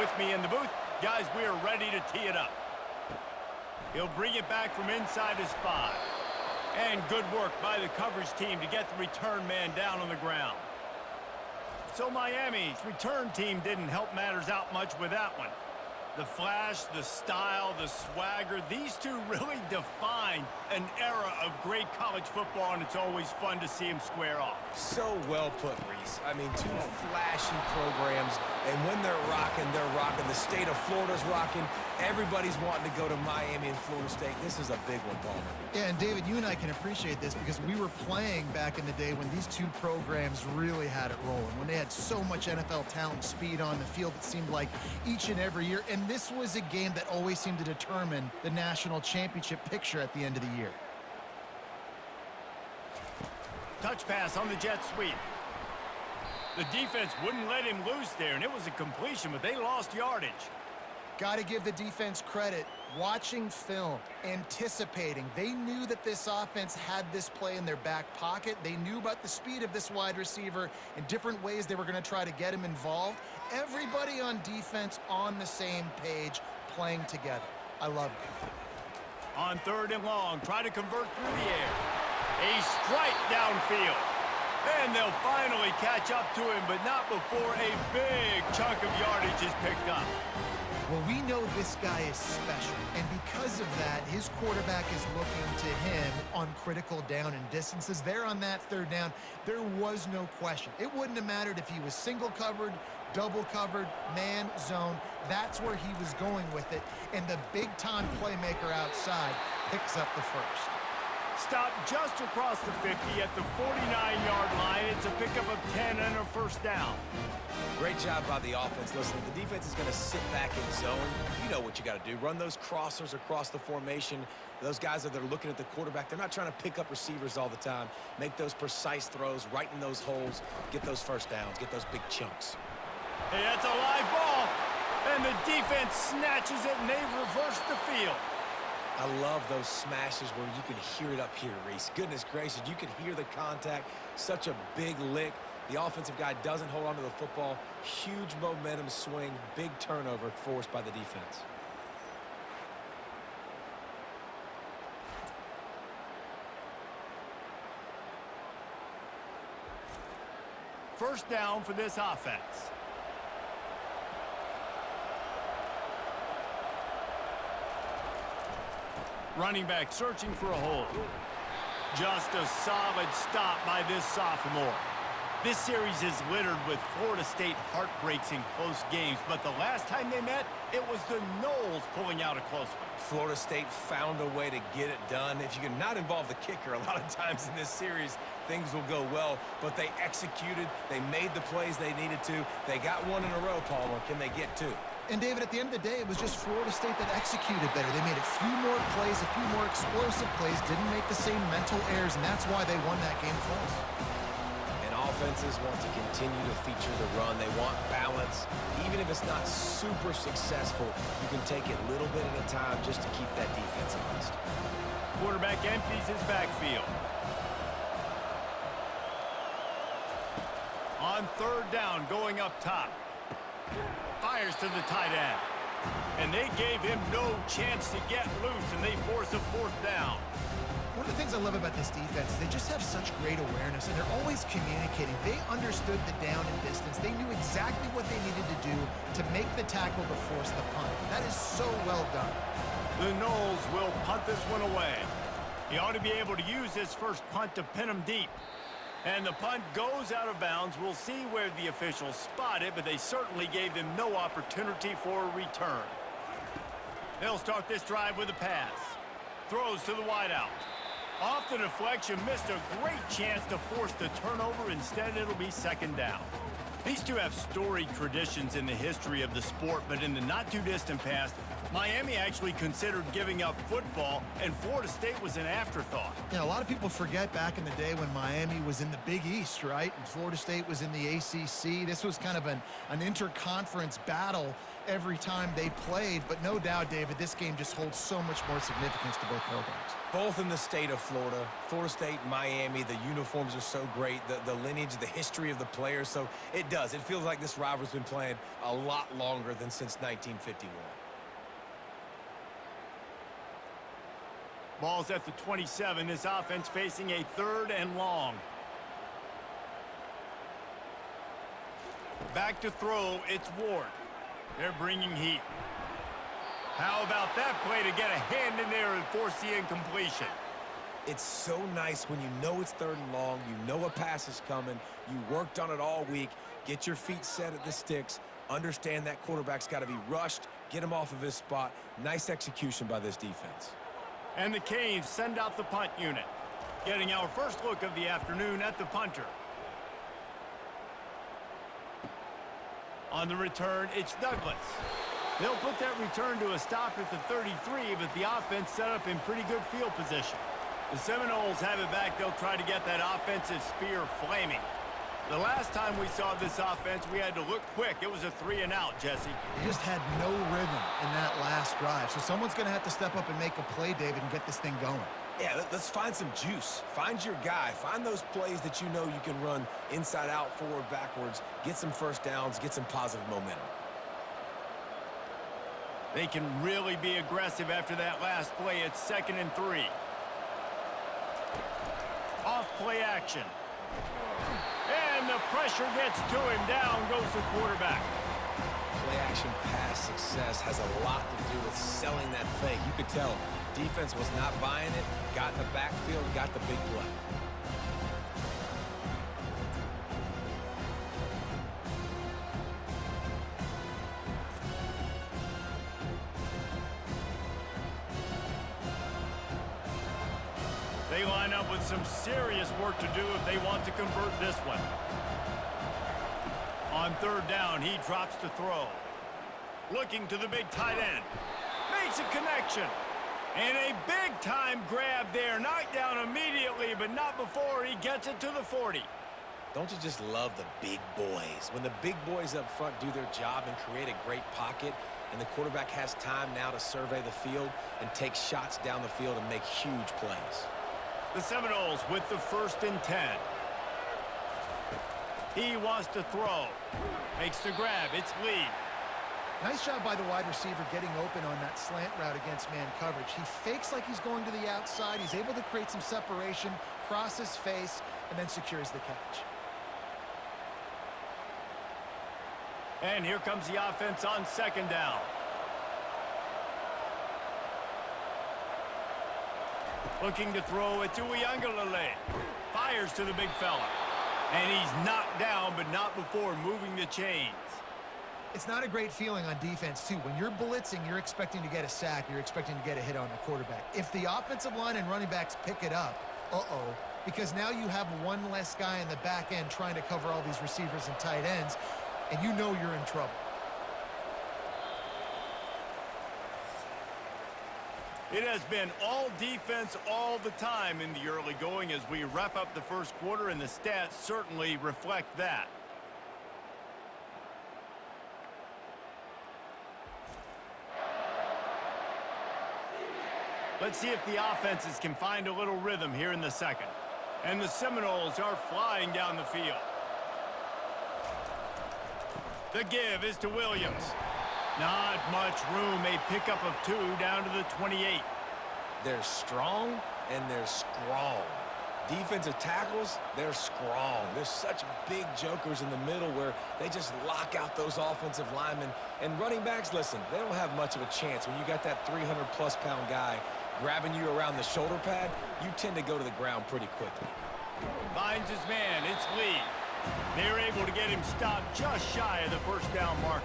with me in the booth. Guys, we are ready to tee it up. He'll bring it back from inside his 5. And good work by the coverage team to get the return man down on the ground. So Miami's return team didn't help matters out much with that one. The flash, the style, the swagger, these two really define an era of great college football, and it's always fun to see them square off. So well put, Reese. I mean, two flashy programs, and when they're rocking, they're rocking. The state of Florida's rocking. Everybody's wanting to go to Miami and Florida State. This is a big one, Palmer. Yeah, and David, you and I can appreciate this because we were playing back in the day when these two programs really had it rolling, when they had so much NFL talent, speed on the field, it seemed like each and every year. And this was a game that always seemed to determine the national championship picture at the end of the year. Touch pass on the jet sweep. The defense wouldn't let him loose there, and it was a completion, but they lost yardage. Got to give the defense credit. Watching film, anticipating. They knew that this offense had this play in their back pocket. They knew about the speed of this wide receiver and different ways they were going to try to get him involved. Everybody on defense on the same page, playing together. I love it. On 3rd and long, try to convert through the air. A strike downfield. And they'll finally catch up to him, but not before a big chunk of yardage is picked up. Well, we know this guy is special, and because of that, his quarterback is looking to him on critical down and distances. There on that 3rd down, there was no question. It wouldn't have mattered if he was single covered, double covered, man, zone. That's where he was going with it, and the big-time playmaker outside picks up the first. Stop just across the 50 at the 49-yard line. It's a pickup of 10 and a 1st down. Great job by the offense. Listen, if the defense is going to sit back in zone, you know what you got to do. Run those crossers across the formation. Those guys that are looking at the quarterback, they're not trying to pick up receivers all the time. Make those precise throws, right in those holes, get those 1st downs, get those big chunks. Hey, that's a live ball. And the defense snatches it, and they reverse the field. I love those smashes where you can hear it up here, Reese. Goodness gracious, you can hear the contact. Such a big lick. The offensive guy doesn't hold on to the football. Huge momentum swing, big turnover forced by the defense. First down for this offense. Running back searching for a hole. Just a solid stop by this sophomore. This series is littered with Florida State heartbreaks in close games, but the last time they met, it was the Noles pulling out a close one. Florida State found a way to get it done. If you can not involve the kicker, a lot of times in this series, things will go well, but they executed. They made the plays they needed to. They got one in a row, Palmer. Can they get 2? And, David, at the end of the day, it was just Florida State that executed better. They made a few more plays, a few more explosive plays, didn't make the same mental errors, and that's why they won that game close. And offenses want to continue to feature the run. They want balance. Even if it's not super successful, you can take it little bit at a time just to keep that defense honest. Quarterback empties his backfield. On 3rd down, going up top. Fires to the tight end. And they gave him no chance to get loose, and they force a 4th down. One of the things I love about this defense is they just have such great awareness, and they're always communicating. They understood the down and distance. They knew exactly what they needed to do to make the tackle to force the punt. That is so well done. The Noles will punt this one away. He ought to be able to use his first punt to pin him deep. And the punt goes out of bounds. We'll see where the officials spot it, but they certainly gave them no opportunity for a return. They'll start this drive with a pass. Throws to the wideout. Off the deflection, missed a great chance to force the turnover. Instead, it'll be 2nd down. These two have storied traditions in the history of the sport, but in the not-too-distant past, Miami actually considered giving up football, and Florida State was an afterthought. You know, a lot of people forget back in the day when Miami was in the Big East, right? And Florida State was in the ACC. This was kind of an interconference battle every time they played, but no doubt, David, this game just holds so much more significance to both programs. Both in the state of Florida. Florida State, Miami, the uniforms are so great, the lineage, the history of the players, so it does. It feels like this rivalry's been playing a lot longer than since 1951. Ball's at the 27. This offense facing a 3rd and long. Back to throw, it's Ward. They're bringing heat. How about that play to get a hand in there and force the incompletion? It's so nice when you know it's 3rd and long, you know a pass is coming, you worked on it all week, get your feet set at the sticks, understand that quarterback's got to be rushed, get him off of his spot. Nice execution by this defense. And the Canes send out the punt unit, getting our first look of the afternoon at the punter. On the return, it's Douglas. They'll put that return to a stop at the 33, but the offense set up in pretty good field position. The Seminoles have it back. They'll try to get that offensive spear flaming. The last time we saw this offense, we had to look quick. It was a 3-and-out, Jesse. They just had no rhythm in that last drive. So someone's going to have to step up and make a play, David, and get this thing going. Yeah, let's find some juice. Find your guy. Find those plays that you know you can run inside out, forward, backwards. Get some first downs. Get some positive momentum. They can really be aggressive after that last play. It's 2nd and 3. Off play action. And the pressure gets to him. Down goes the quarterback. Play action pass success has a lot to do with selling that fake. You could tell defense was not buying it, got in the backfield, got the big play. They line up with some serious work to do if they want to convert this one. On 3rd down, he drops to throw. Looking to the big tight end. Makes a connection. And a big-time grab there. Knocked down immediately, but not before he gets it to the 40. Don't you just love the big boys? When the big boys up front do their job and create a great pocket, and the quarterback has time now to survey the field and take shots down the field and make huge plays. The Seminoles with the 1st and 10. He wants to throw. Makes the grab. It's Lee. Nice job by the wide receiver getting open on that slant route against man coverage. He fakes like he's going to the outside. He's able to create some separation, cross his face, and then secures the catch. And here comes the offense on 2nd down. Looking to throw it to Uiagalelei. Fires to the big fella. And he's knocked down, but not before moving the chains. It's not a great feeling on defense, too. When you're blitzing, you're expecting to get a sack. You're expecting to get a hit on the quarterback. If the offensive line and running backs pick it up, because now you have one less guy in the back end trying to cover all these receivers and tight ends, and you know you're in trouble. It has been all defense all the time in the early going as we wrap up the first quarter, and the stats certainly reflect that. Let's see if the offenses can find a little rhythm here in the second. And the Seminoles are flying down the field. The give is to Williams. Not much room. A pickup of 2 down to the 28. They're strong and they're strong. Defensive tackles, they're strong. There's such big jokers in the middle where they just lock out those offensive linemen. And running backs, listen, they don't have much of a chance. When you got that 300-plus pound guy grabbing you around the shoulder pad, you tend to go to the ground pretty quickly. Finds his man. It's Lee. They're able to get him stopped just shy of the first down marker.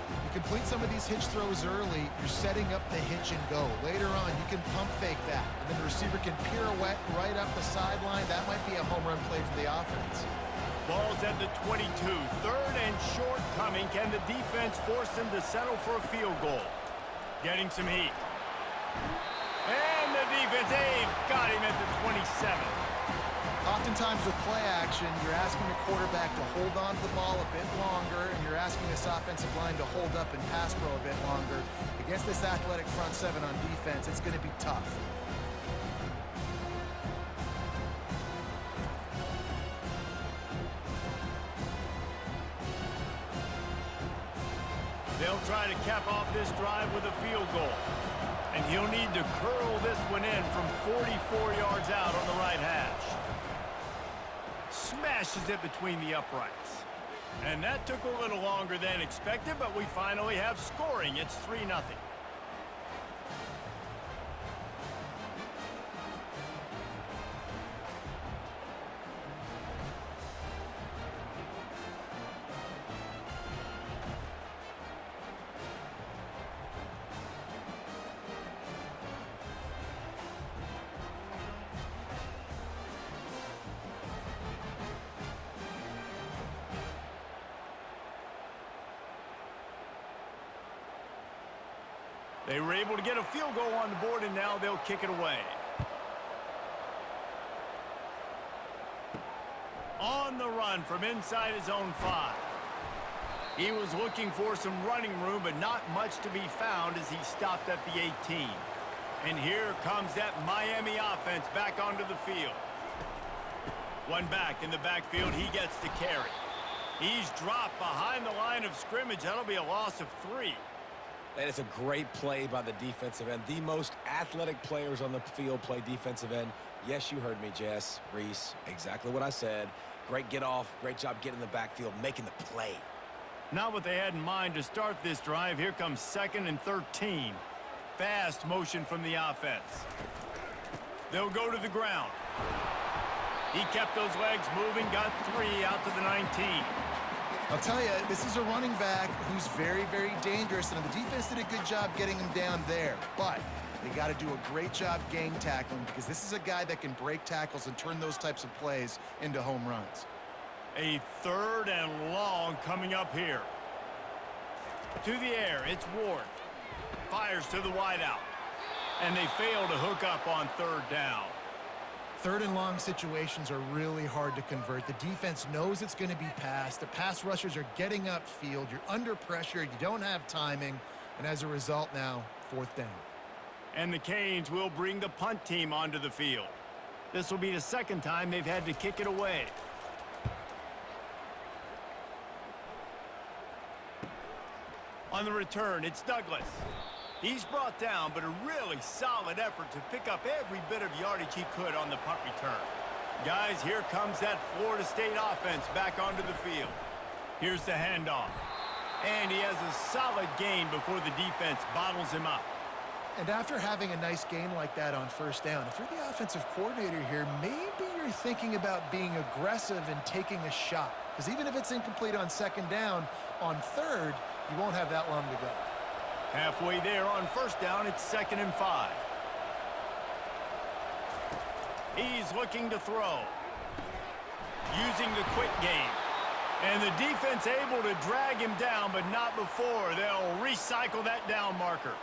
You complete some of these hitch throws early, you're setting up the hitch and go. Later on, you can pump fake that, and then the receiver can pirouette right up the sideline. That might be a home run play for the offense. Ball's at the 22. 3rd and short coming. Can the defense force them to settle for a field goal? Getting some heat. And the defense, they've got him at the 27. Oftentimes with play action, you're asking the quarterback to hold on to the ball a bit longer, and you're asking this offensive line to hold up and pass pro a bit longer. Against this athletic front seven on defense, it's going to be tough. They'll try to cap off this drive with a field goal. And he'll need to curl this one in from 44 yards out on the right hash. Smashes it between the uprights. And that took a little longer than expected, but we finally have scoring. It's 3-0. They were able to get a field goal on the board, and now they'll kick it away. On the run from inside his own 5. He was looking for some running room, but not much to be found as he stopped at the 18. And here comes that Miami offense back onto the field. One back in the backfield, he gets to carry. He's dropped behind the line of scrimmage. That'll be a loss of 3. That is a great play by the defensive end. The most athletic players on the field play defensive end. Yes, you heard me, Jess, Reese. Exactly what I said. Great get off. Great job getting in the backfield, making the play. Not what they had in mind to start this drive. Here comes 2nd and 13. Fast motion from the offense. They'll go to the ground. He kept those legs moving, got 3 out to the 19. I'll tell you, this is a running back who's very, very dangerous, and the defense did a good job getting him down there. But they got to do a great job gang tackling, because this is a guy that can break tackles and turn those types of plays into home runs. A 3rd and long coming up here. To the air, it's Ward. Fires to the wideout. And they fail to hook up on 3rd down. 3rd and long situations are really hard to convert. The defense knows it's going to be passed. The pass rushers are getting upfield. You're under pressure. You don't have timing. And as a result now, 4th down. And the Canes will bring the punt team onto the field. This will be the 2nd time they've had to kick it away. On the return, it's Douglas. He's brought down, but a really solid effort to pick up every bit of yardage he could on the punt return. Guys, here comes that Florida State offense back onto the field. Here's the handoff. And he has a solid gain before the defense bottles him up. And after having a nice gain like that on 1st down, if you're the offensive coordinator here, maybe you're thinking about being aggressive and taking a shot. Because even if it's incomplete on 2nd down, on 3rd, you won't have that long to go. Halfway there on 1st down, it's 2nd and 5. He's looking to throw. Using the quick game. And the defense able to drag him down, but not before. They'll recycle that down marker.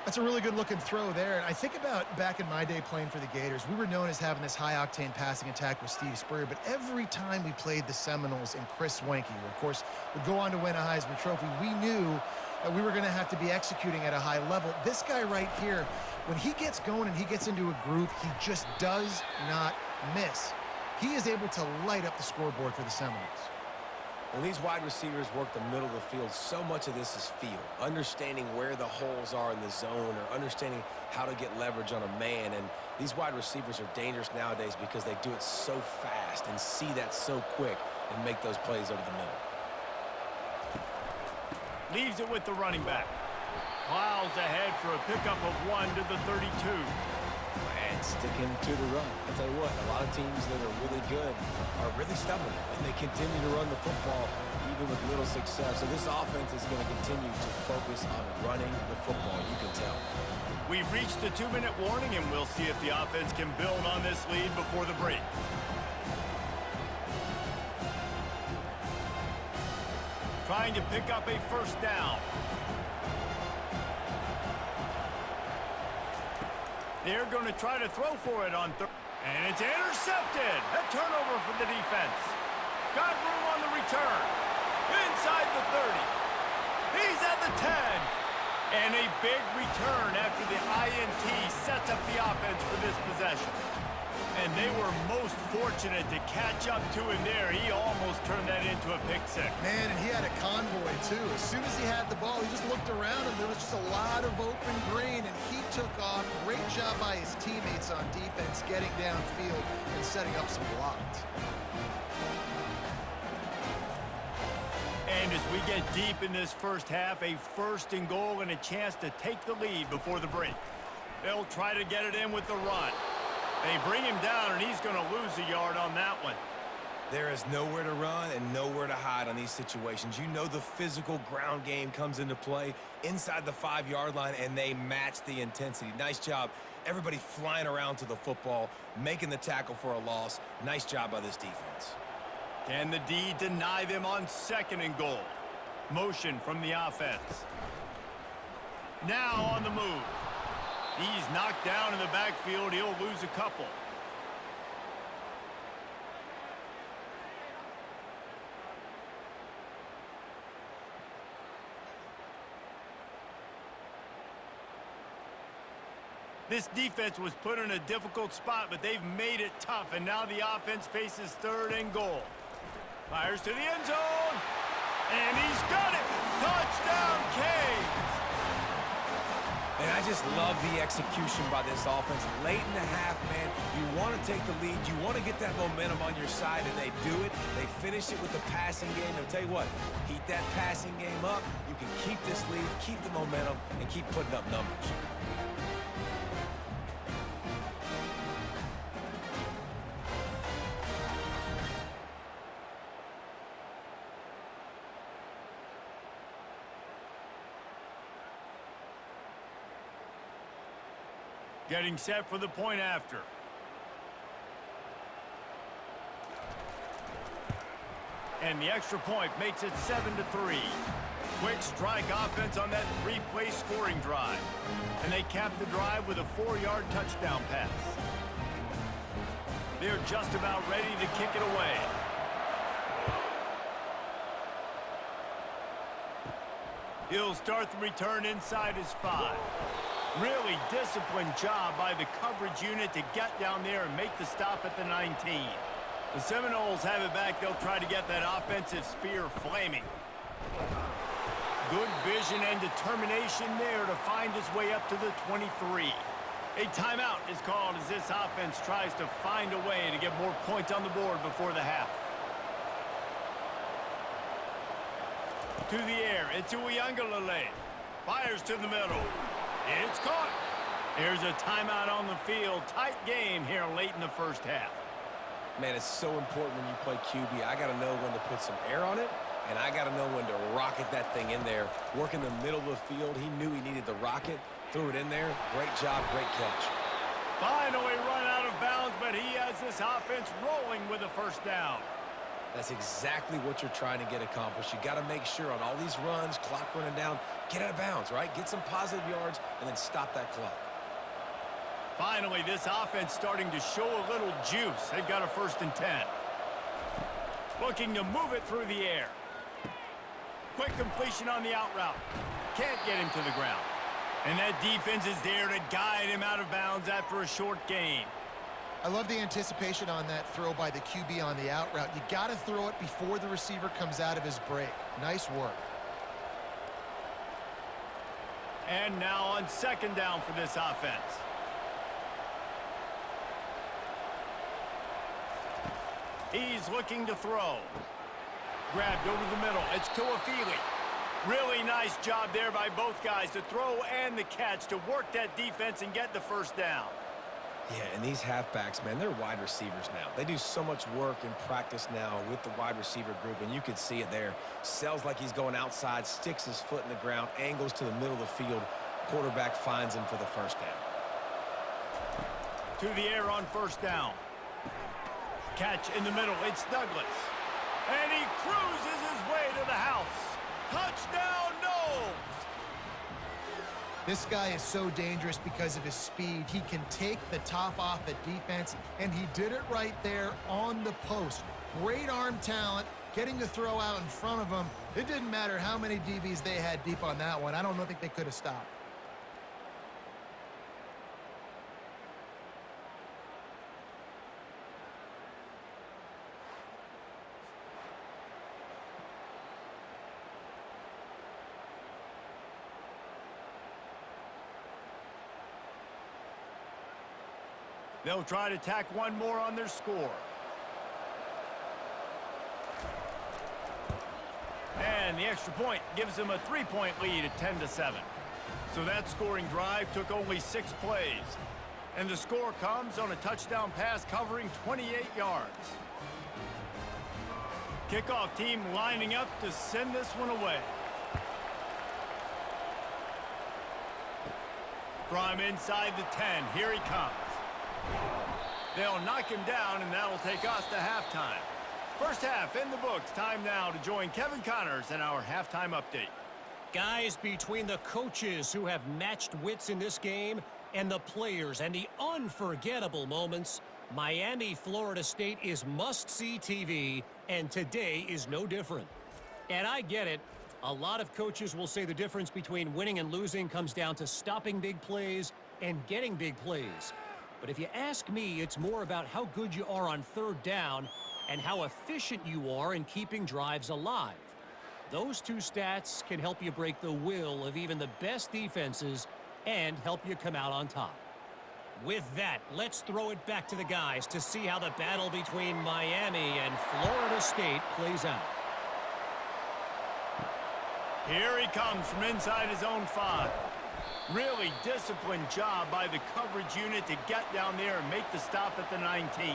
That's a really good-looking throw there. And I think about back in my day playing for the Gators, we were known as having this high-octane passing attack with Steve Spurrier, but every time we played the Seminoles and Chris Wenke, who, of course, would go on to win a Heisman Trophy, we knew that we were going to have to be executing at a high level. This guy right here, when he gets going and he gets into a groove, he just does not miss. He is able to light up the scoreboard for the Seminoles. When these wide receivers work the middle of the field, so much of this is feel. Understanding where the holes are in the zone, or understanding how to get leverage on a man. And these wide receivers are dangerous nowadays because they do it so fast and see that so quick and make those plays over the middle. Leaves it with the running back. Plows ahead for a pickup of 1 to the 32. And sticking to the run. I'll tell you what, a lot of teams that are really good are really stubborn, and they continue to run the football even with little success. So this offense is going to continue to focus on running the football, you can tell. We've reached the 2-minute warning, and we'll see if the offense can build on this lead before the break. Trying to pick up a 1st down. They're going to try to throw for it on 3rd. And it's intercepted. A turnover for the defense. Got room on the return. Inside the 30. He's at the 10. And a big return after the INT sets up the offense for this possession. And they were most fortunate to catch up to him there. He almost turned that into a pick six. Man, and he had a convoy, too. As soon as he had the ball, he just looked around him. There was just a lot of open green, and he took off. Great job by his teammates on defense, getting downfield and setting up some blocks. And as we get deep in this first half, a 1st and goal and a chance to take the lead before the break. They'll try to get it in with the run. They bring him down, and he's going to lose a yard on that one. There is nowhere to run and nowhere to hide on these situations. You know the physical ground game comes into play inside the 5-yard line, and they match the intensity. Nice job. Everybody flying around to the football, making the tackle for a loss. Nice job by this defense. Can the D deny them on 2nd and goal? Motion from the offense. Now on the move. He's knocked down in the backfield. He'll lose a couple. This defense was put in a difficult spot, but they've made it tough, and now the offense faces 3rd and goal. Fires to the end zone, and he's got it! Touchdown, Canes! And I just love the execution by this offense. Late in the half, man, you want to take the lead. You want to get that momentum on your side, and they do it. They finish it with the passing game. I'll tell you what, heat that passing game up. You can keep this lead, keep the momentum, and keep putting up numbers. Getting set for the point after. And the extra point makes it 7-3. Quick strike offense on that 3-play scoring drive. And they cap the drive with a 4-yard touchdown pass. They're just about ready to kick it away. He'll start the return inside his 5. Really disciplined job by the coverage unit to get down there and make the stop at the 19. The Seminoles have it back. They'll try to get that offensive spear flaming. Good vision and determination there to find his way up to the 23. A timeout is called as this offense tries to find a way to get more points on the board before the half. To the air, it's Uiagalelei. Fires to the middle. It's caught. There's a timeout on the field. Tight game here late in the first half. Man, it's so important when you play QB. I got to know when to put some air on it, and I got to know when to rocket that thing in there. Work in the middle of the field. He knew he needed the rocket. Threw it in there. Great job, great catch. Finally run out of bounds, but he has this offense rolling with a 1st down. That's exactly what you're trying to get accomplished. You got to make sure on all these runs, clock running down, get out of bounds, right? Get some positive yards and then stop that clock. Finally, this offense starting to show a little juice. They've got a 1st and 10. Looking to move it through the air. Quick completion on the out route. Can't get him to the ground. And that defense is there to guide him out of bounds after a short gain. I love the anticipation on that throw by the QB on the out route. You got to throw it before the receiver comes out of his break. Nice work. And now on 2nd down for this offense. He's looking to throw. Grabbed over the middle. It's Tuafili. Really nice job there by both guys to throw and the catch to work that defense and get the 1st down. Yeah, and these halfbacks, man, they're wide receivers now. They do so much work in practice now with the wide receiver group, and you can see it there. Sells like he's going outside, sticks his foot in the ground, angles to the middle of the field. Quarterback finds him for the 1st down. To the air on 1st down. Catch in the middle. It's Douglas. And he cruises his way to the house. Touchdown, Noles! This guy is so dangerous because of his speed. He can take the top off at defense, and he did it right there on the post. Great arm talent, getting the throw out in front of him. It didn't matter how many DBs they had deep on that one. I don't think they could have stopped. They'll try to tack one more on their score. And the extra point gives them a 3-point lead at 10-7. So that scoring drive took only 6 plays. And the score comes on a touchdown pass covering 28 yards. Kickoff team lining up to send this one away. From inside the 10, here he comes. They'll knock him down, and that'll take us to halftime. First half in the books. Time now to join Kevin Connors in our halftime update. Guys, between the coaches who have matched wits in this game and the players and the unforgettable moments, Miami, Florida State is must-see TV, and today is no different. And I get it. A lot of coaches will say the difference between winning and losing comes down to stopping big plays and getting big plays. But if you ask me, it's more about how good you are on third down and how efficient you are in keeping drives alive. Those two stats can help you break the will of even the best defenses and help you come out on top. With that, let's throw it back to the guys to see how the battle between Miami and Florida State plays out. Here he comes from inside his own 5. Really disciplined job by the coverage unit to get down there and make the stop at the 19.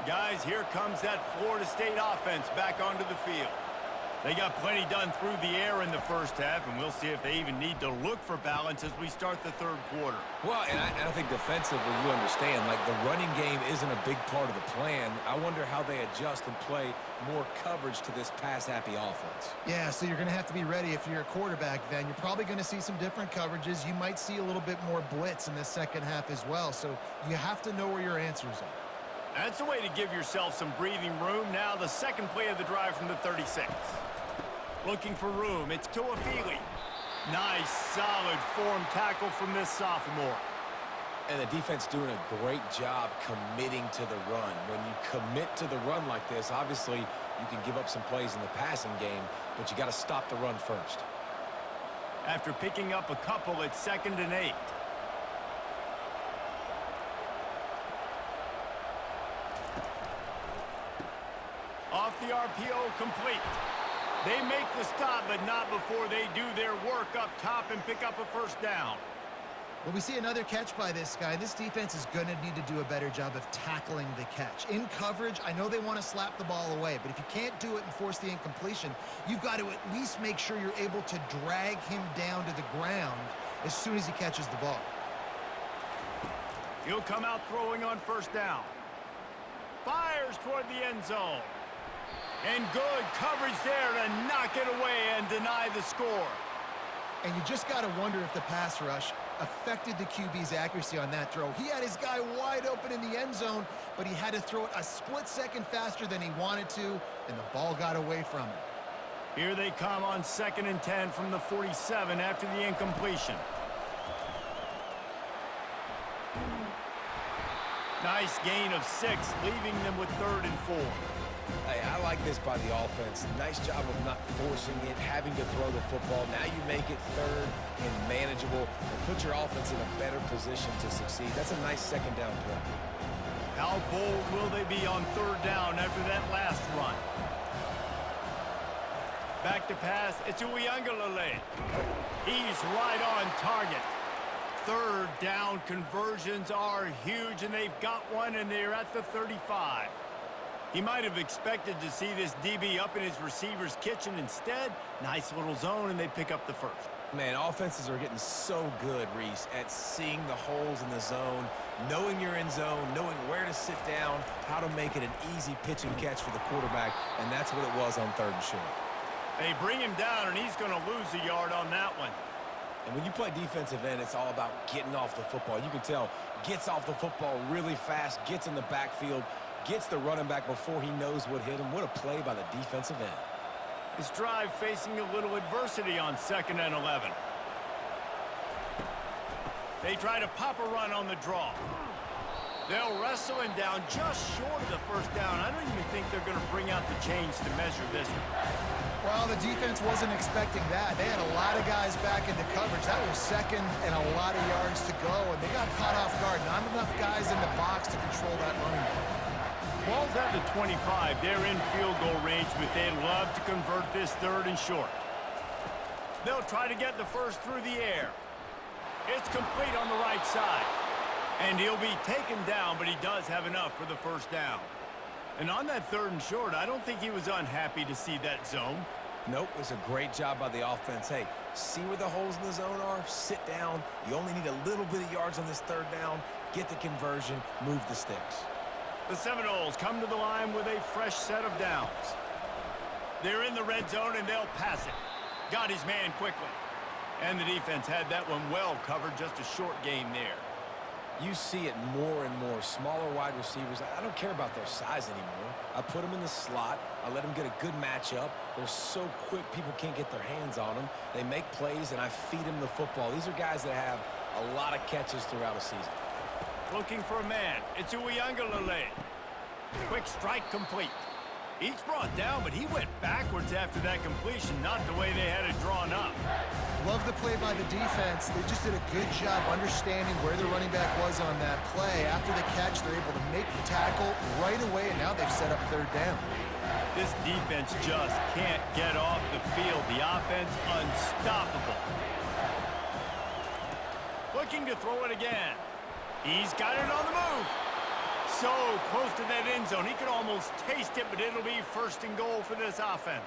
Guys, here comes that Florida State offense back onto the field. They got plenty done through the air in the first half, and we'll see if they even need to look for balance as we start the third quarter. Well, and I think defensively, you understand, like the running game isn't a big part of the plan. I wonder how they adjust and play more coverage to this pass-happy offense. Yeah, so you're going to have to be ready if you're a quarterback then. You're probably going to see some different coverages. You might see a little bit more blitz in the second half as well, so you have to know where your answers are. That's a way to give yourself some breathing room. Now the second play of the drive from the 36. Looking for room. It's Tuafili. Nice, solid form tackle from this sophomore. And the defense doing a great job committing to the run. When you commit to the run like this, obviously you can give up some plays in the passing game, but you got to stop the run first. After picking up a couple, it's 2nd and 8. Off the RPO, complete. They make the stop, but not before they do their work up top and pick up a first down. Well, we see another catch by this guy. This defense is going to need to do a better job of tackling the catch. In coverage, I know they want to slap the ball away, but if you can't do it and force the incompletion, you've got to at least make sure you're able to drag him down to the ground as soon as he catches the ball. He'll come out throwing on first down. Fires toward the end zone. And good coverage there to knock it away and deny the score. And you just got to wonder if the pass rush affected the QB's accuracy on that throw. He had his guy wide open in the end zone, but he had to throw it a split second faster than he wanted to, and the ball got away from him. Here they come on 2nd and 10 from the 47 after the incompletion. Nice gain of 6, leaving them with 3rd and 4. Hey, I like this by the offense. Nice job of not forcing it, having to throw the football. Now you make it 3rd and manageable and put your offense in a better position to succeed. That's a nice second down play. How bold will they be on 3rd down after that last run? Back to pass. It's Uiagalelei. He's right on target. 3rd down conversions are huge, and they've got one, and they're at the 35. He might have expected to see this DB up in his receiver's kitchen. Instead, nice little zone, and they pick up the first. Man, offenses are getting so good, Reese, at seeing the holes in the zone, knowing you're in zone, knowing where to sit down, how to make it an easy pitch and catch for the quarterback, and that's what it was on 3rd and short. They bring him down, and he's going to lose a yard on that one. And when you play defensive end, it's all about getting off the football. You can tell, gets off the football really fast, gets in the backfield, gets the running back before he knows what hit him. What a play by the defensive end. This drive facing a little adversity on 2nd and 11. They try to pop a run on the draw. They'll wrestle him down just short of the first down. I don't even think they're going to bring out the chains to measure this one. Well, the defense wasn't expecting that. They had a lot of guys back into coverage. That was 2nd and a lot of yards to go, and they got caught off guard. Not enough guys in the box to control that running back. Ball's at the 25. They're in field goal range, but they'd love to convert this 3rd and short. They'll try to get the first through the air. It's complete on the right side. And he'll be taken down, but he does have enough for the first down. And on that 3rd and short, I don't think he was unhappy to see that zone. Nope, it was a great job by the offense. Hey, see where the holes in the zone are? Sit down. You only need a little bit of yards on this 3rd down. Get the conversion. Move the sticks. The Seminoles come to the line with a fresh set of downs. They're in the red zone, and they'll pass it. Got his man quickly. And the defense had that one well covered. Just a short gain there. You see it more and more. Smaller wide receivers. I don't care about their size anymore. I put them in the slot. I let them get a good matchup. They're so quick, people can't get their hands on them. They make plays, and I feed them the football. These are guys that have a lot of catches throughout a season. Looking for a man. It's Uiagalelei. Quick strike complete. He's brought down, but he went backwards after that completion, not the way they had it drawn up. Love the play by the defense. They just did a good job understanding where the running back was on that play. After the catch, they're able to make the tackle right away, and now they've set up 3rd down. This defense just can't get off the field. The offense unstoppable. Looking to throw it again. He's got it on the move. So close to that end zone. He could almost taste it, but it'll be 1st and goal for this offense.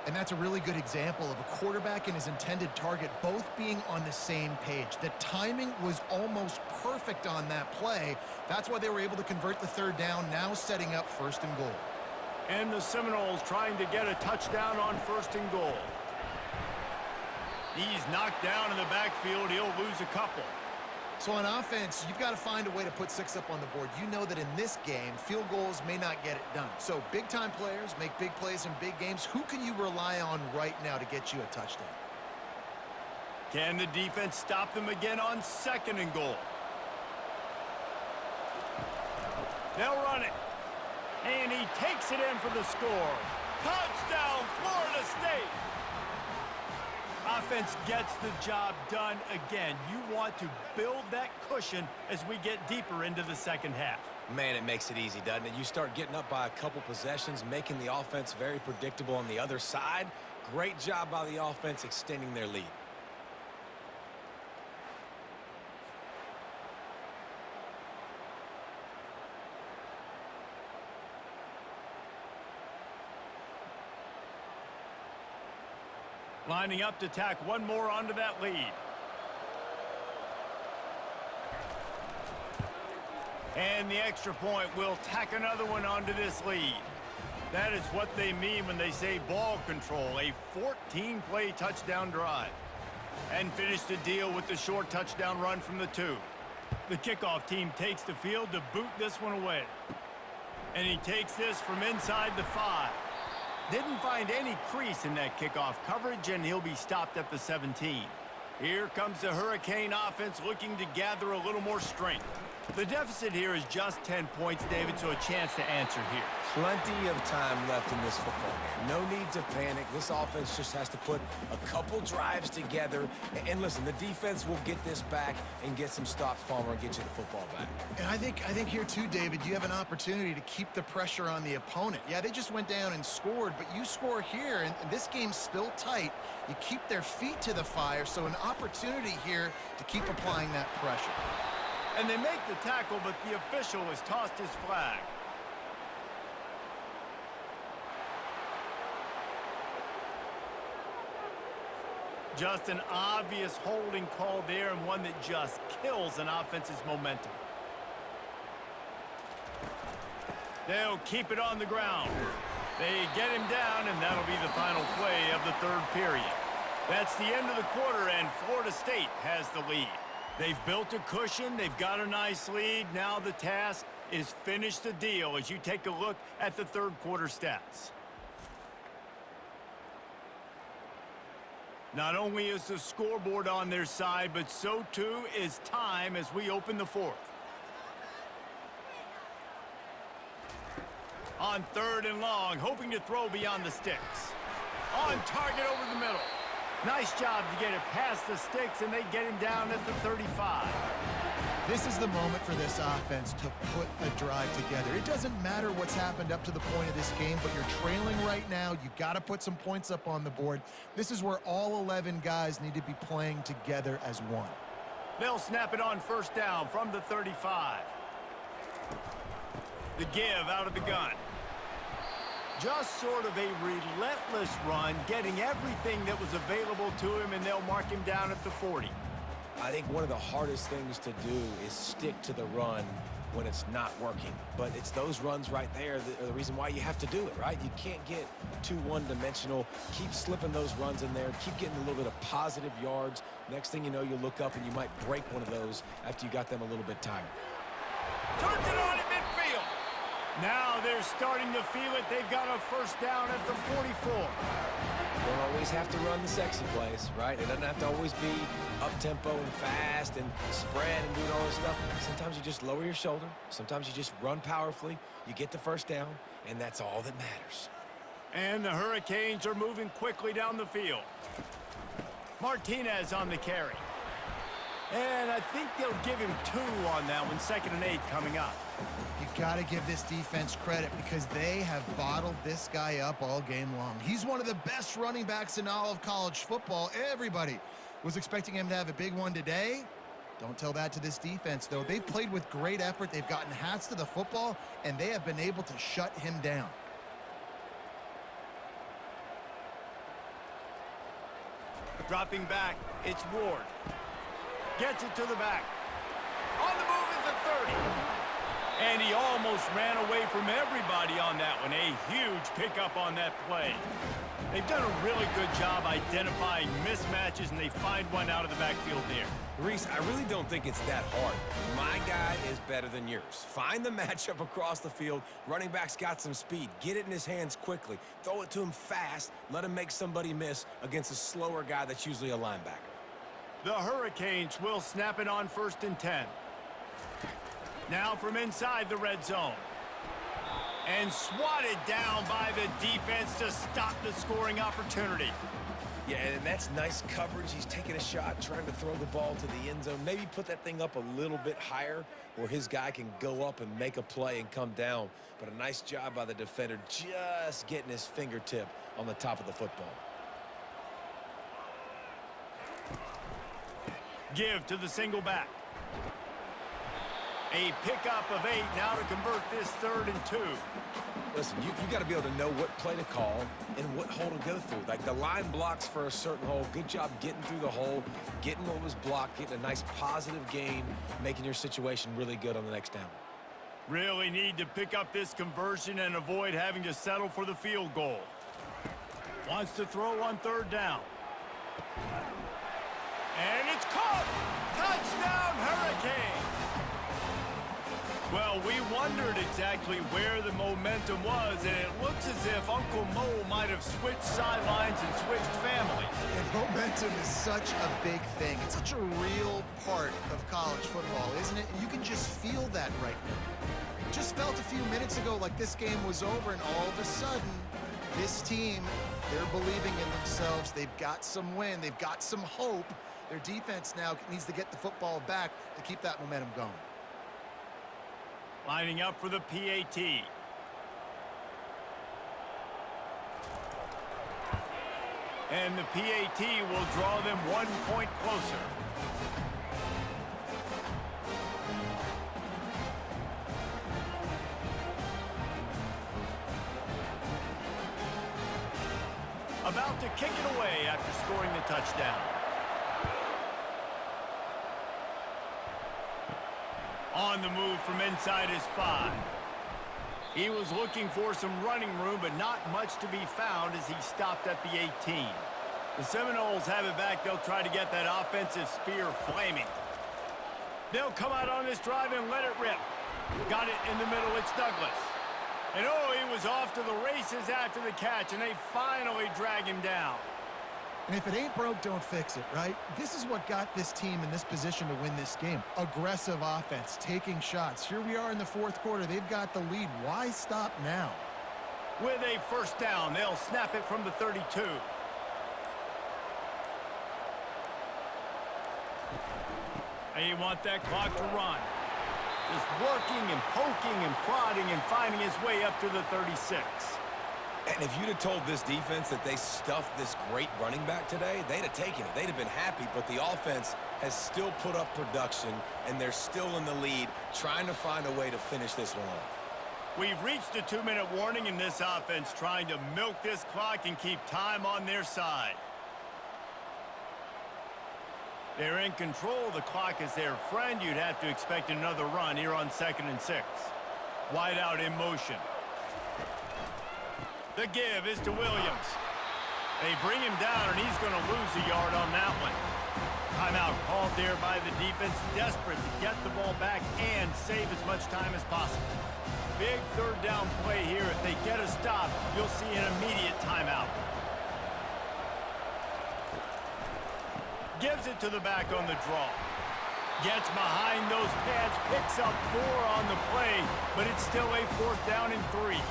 And that's a really good example of a quarterback and his intended target both being on the same page. The timing was almost perfect on that play. That's why they were able to convert the 3rd down, now setting up 1st and goal. And the Seminoles trying to get a touchdown on 1st and goal. He's knocked down in the backfield. He'll lose a couple. So on offense, you've got to find a way to put 6 up on the board. You know that in this game, field goals may not get it done. So big-time players make big plays in big games. Who can you rely on right now to get you a touchdown? Can the defense stop them again on 2nd and goal? They'll run it. And he takes it in for the score. Touchdown, Florida State! Offense gets the job done again. You want to build that cushion as we get deeper into the 2nd half. Man, it makes it easy, doesn't it? You start getting up by a couple possessions, making the offense very predictable on the other side. Great job by the offense extending their lead. Lining up to tack one more onto that lead. And the extra point will tack another one onto this lead. That is what they mean when they say ball control. A 14-play touchdown drive. And finish the deal with the short touchdown run from the 2. The kickoff team takes the field to boot this one away. And he takes this from inside the 5. Didn't find any crease in that kickoff coverage, and he'll be stopped at the 17. Here comes the Hurricane offense looking to gather a little more strength. The deficit here is just 10 points, David, so a chance to answer here. Plenty of time left in this football game. No need to panic. This offense just has to put a couple drives together. And listen, the defense will get this back and get some stops, Palmer, and get you the football back. And I think here too, David, you have an opportunity to keep the pressure on the opponent. Yeah, they just went down and scored, but you score here, and this game's still tight. You keep their feet to the fire, so an opportunity here to keep applying that pressure. And they make the tackle, but the official has tossed his flag. Just an obvious holding call there, and one that just kills an offense's momentum. They'll keep it on the ground. They get him down, and that'll be the final play of the 3rd period. That's the end of the quarter, and Florida State has the lead. They've built a cushion. They've got a nice lead. Now the task is finish the deal as you take a look at the third quarter stats. Not only is the scoreboard on their side, but so too is time as we open the fourth. On third and long, hoping to throw beyond the sticks. On target over the middle. Nice job to get it past the sticks, and they get him down at the 35. This is the moment for this offense to put a drive together. It doesn't matter what's happened up to the point of this game, but you're trailing right now. You got to put some points up on the board. This is where all 11 guys need to be playing together as one. They'll snap it on first down from the 35. The give out of the gun. Just sort of a relentless run, getting everything that was available to him, and they'll mark him down at the 40. I think one of the hardest things to do is stick to the run when it's not working. But it's those runs right there that are the reason why you have to do it, right? You can't get too one-dimensional. Keep slipping those runs in there. Keep getting a little bit of positive yards. Next thing you know, you'll look up and you might break one of those after you got them a little bit tired. Turns it on in midfield. Now they're starting to feel it. They've got a first down at the 44. You don't always have to run the sexy plays, right? It doesn't have to always be up-tempo and fast and spread and doing all this stuff. Sometimes you just lower your shoulder. Sometimes you just run powerfully. You get the first down, and that's all that matters. And the Hurricanes are moving quickly down the field. Martinez on the carry. And I think they'll give him 2 on that one. 2nd and 8 coming up. You got to give this defense credit because they have bottled this guy up all game long. He's one of the best running backs in all of college football. Everybody was expecting him to have a big one today. Don't tell that to this defense, though. They've played with great effort. They've gotten hats to the football, and they have been able to shut him down. Dropping back, it's Ward. Gets it to the back. On the move is the 30. And he almost ran away from everybody on that one. A huge pickup on that play. They've done a really good job identifying mismatches, and they find one out of the backfield there. Reese, I really don't think it's that hard. My guy is better than yours. Find the matchup across the field. Running back's got some speed. Get it in his hands quickly. Throw it to him fast. Let him make somebody miss against a slower guy that's usually a linebacker. The Hurricanes will snap it on 1st and 10. Now from inside the red zone. And swatted down by the defense to stop the scoring opportunity. Yeah, and that's nice coverage. He's taking a shot, trying to throw the ball to the end zone. Maybe put that thing up a little bit higher where his guy can go up and make a play and come down. But a nice job by the defender just getting his fingertip on the top of the football. Give to the single back. A pickup of 8 now to convert this 3rd and 2. Listen, you got to be able to know what play to call and what hole to go through. Like the line blocks for a certain hole. Good job getting through the hole, getting what was blocked, getting a nice positive gain, making your situation really good on the next down. Really need to pick up this conversion and avoid having to settle for the field goal. Wants to throw on 3rd down. And it's caught! Touchdown, Hurricanes! Well, we wondered exactly where the momentum was, and it looks as if Uncle Mo might have switched sidelines and switched families. And momentum is such a big thing. It's such a real part of college football, isn't it? And you can just feel that right now. Just felt a few minutes ago like this game was over, and all of a sudden, this team, they're believing in themselves. They've got some wind. They've got some hope. Their defense now needs to get the football back to keep that momentum going. Lining up for the PAT. And the PAT will draw them 1 point closer. About to kick it away after scoring the touchdown. On the move from inside his 5. He was looking for some running room, but not much to be found as he stopped at the 18. The Seminoles have it back. They'll try to get that offensive spear flaming. They'll come out on this drive and let it rip. Got it in the middle. It's Douglas. And oh, he was off to the races after the catch, and they finally drag him down. And if it ain't broke, don't fix it, right? This is what got this team in this position to win this game. Aggressive offense, taking shots. Here we are in the fourth quarter. They've got the lead. Why stop now? With a first down, they'll snap it from the 32. And you want that clock to run. Just working and poking and prodding and finding his way up to the 36. And if you'd have told this defense that they stuffed this great running back today, they'd have taken it. They'd have been happy, but the offense has still put up production, and they're still in the lead, trying to find a way to finish this one off. We've reached a 2-minute warning in this offense, trying to milk this clock and keep time on their side. They're in control. The clock is their friend. You'd have to expect another run here on 2nd and 6. Wide out in motion. The give is to Williams. They bring him down, and he's going to lose a yard on that one. Timeout called there by the defense, desperate to get the ball back and save as much time as possible. Big third down play here. If they get a stop, you'll see an immediate timeout. Gives it to the back on the draw. Gets behind those pads, picks up 4 on the play, but it's still a 4th down and 3.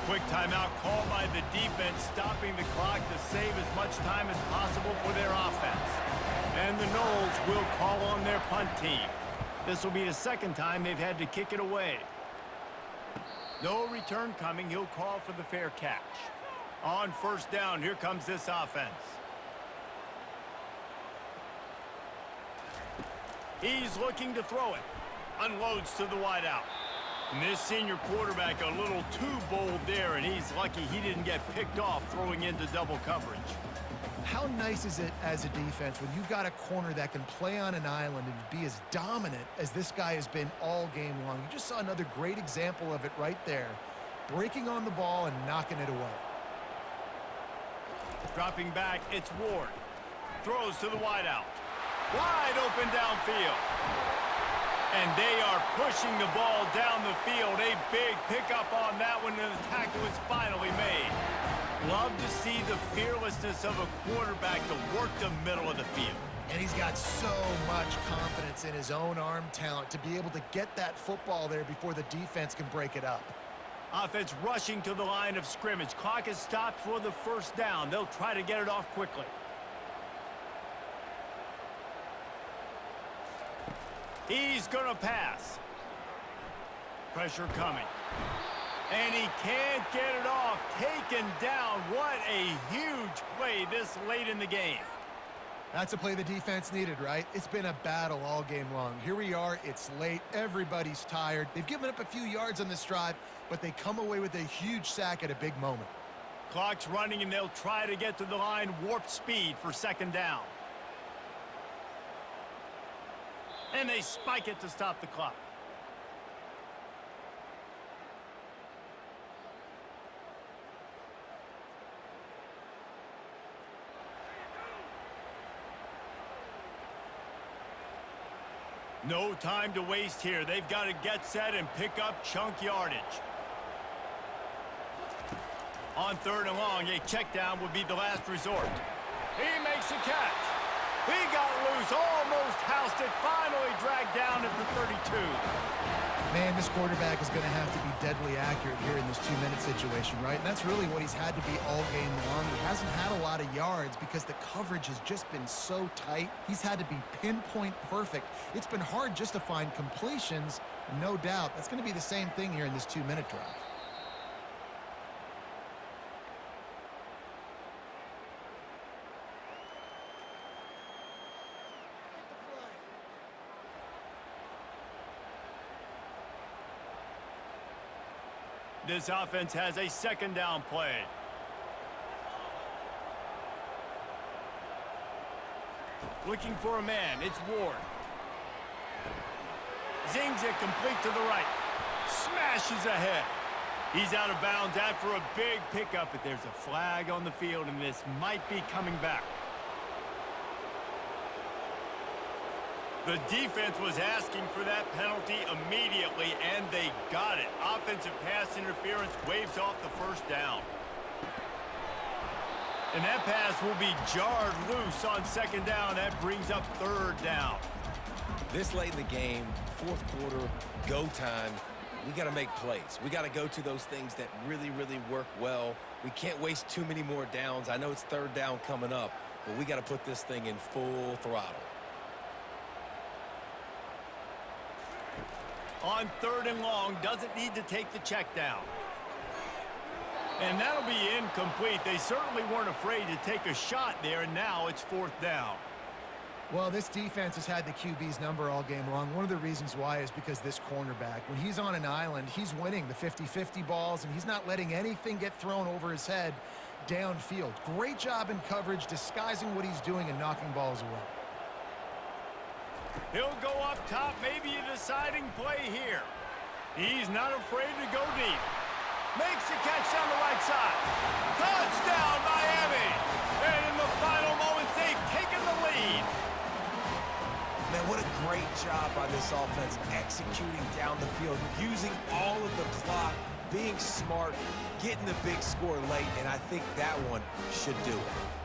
Quick timeout called by the defense, stopping the clock to save as much time as possible for their offense. And the Noles will call on their punt team. This will be the second time they've had to kick it away. No return coming. He'll call for the fair catch. On first down, here comes this offense. He's looking to throw it. Unloads to the wideout. And this senior quarterback a little too bold there, and he's lucky he didn't get picked off throwing into double coverage. How nice is it as a defense when you've got a corner that can play on an island and be as dominant as this guy has been all game long? You just saw another great example of it right there. Breaking on the ball and knocking it away. Dropping back, it's Ward. Throws to the wideout. Wide open downfield. And they are pushing the ball down the field. A big pickup on that one, and the tackle is finally made. Love to see the fearlessness of a quarterback to work the middle of the field. And he's got so much confidence in his own arm talent to be able to get that football there before the defense can break it up. Offense rushing to the line of scrimmage. Clock is stopped for the first down. They'll try to get it off quickly. He's going to pass. Pressure coming. And he can't get it off. Taken down. What a huge play this late in the game. That's a play the defense needed, right? It's been a battle all game long. Here we are. It's late. Everybody's tired. They've given up a few yards on this drive, but they come away with a huge sack at a big moment. Clock's running, and they'll try to get to the line. Warp speed for second down. And they spike it to stop the clock. No time to waste here. They've got to get set and pick up chunk yardage. On third and long, a check down would be the last resort. He makes a catch. He got loose, almost housed it, finally dragged down at the 32. Man, this quarterback is going to have to be deadly accurate here in this 2-minute situation, right? And that's really what he's had to be all game long. He hasn't had a lot of yards because the coverage has just been so tight. He's had to be pinpoint perfect. It's been hard just to find completions, no doubt. That's going to be the same thing here in this 2-minute drive. This offense has a second down play. Looking for a man. It's Ward. Zings it complete to the right. Smashes ahead. He's out of bounds after a big pickup, but there's a flag on the field, and this might be coming back. The defense was asking for that penalty immediately, and they got it. Offensive pass interference waves off the first down. And that pass will be jarred loose on second down. That brings up third down. This late in the game, fourth quarter, go time, we got to make plays. We got to go to those things that really, really work well. We can't waste too many more downs. I know it's third down coming up, but we got to put this thing in full throttle. On third and long, doesn't need to take the check down. And that'll be incomplete. They certainly weren't afraid to take a shot there, and now it's fourth down. Well, this defense has had the QB's number all game long. One of the reasons why is because this cornerback, when he's on an island, he's winning the 50-50 balls, and he's not letting anything get thrown over his head downfield. Great job in coverage, disguising what he's doing and knocking balls away. He'll go up top, maybe a deciding play here. He's not afraid to go deep. Makes the catch down the right side. Touchdown, Miami! And in the final moments, they've taken the lead. Man, what a great job by this offense executing down the field, using all of the clock, being smart, getting the big score late, and I think that one should do it.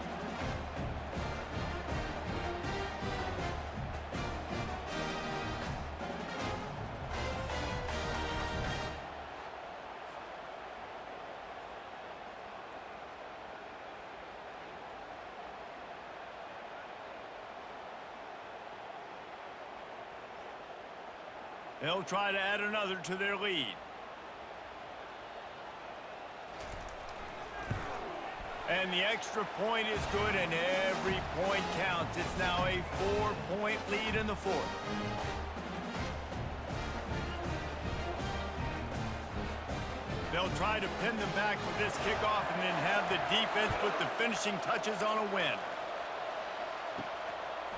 They'll try to add another to their lead. And the extra point is good, and every point counts. It's now a 4-point lead in the fourth. They'll try to pin them back with this kickoff and then have the defense put the finishing touches on a win.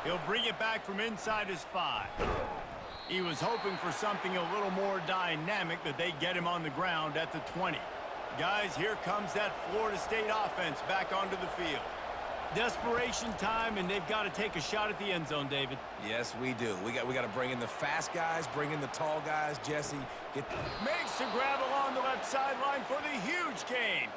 He'll bring it back from inside his 5. He was hoping for something a little more dynamic, but they get him on the ground at the 20. Guys, here comes that Florida State offense back onto the field. Desperation time, and they've got to take a shot at the end zone, David. Yes, we do. We got to bring in the fast guys, bring in the tall guys. Jesse, Makes the grab along the left sideline for the huge gain.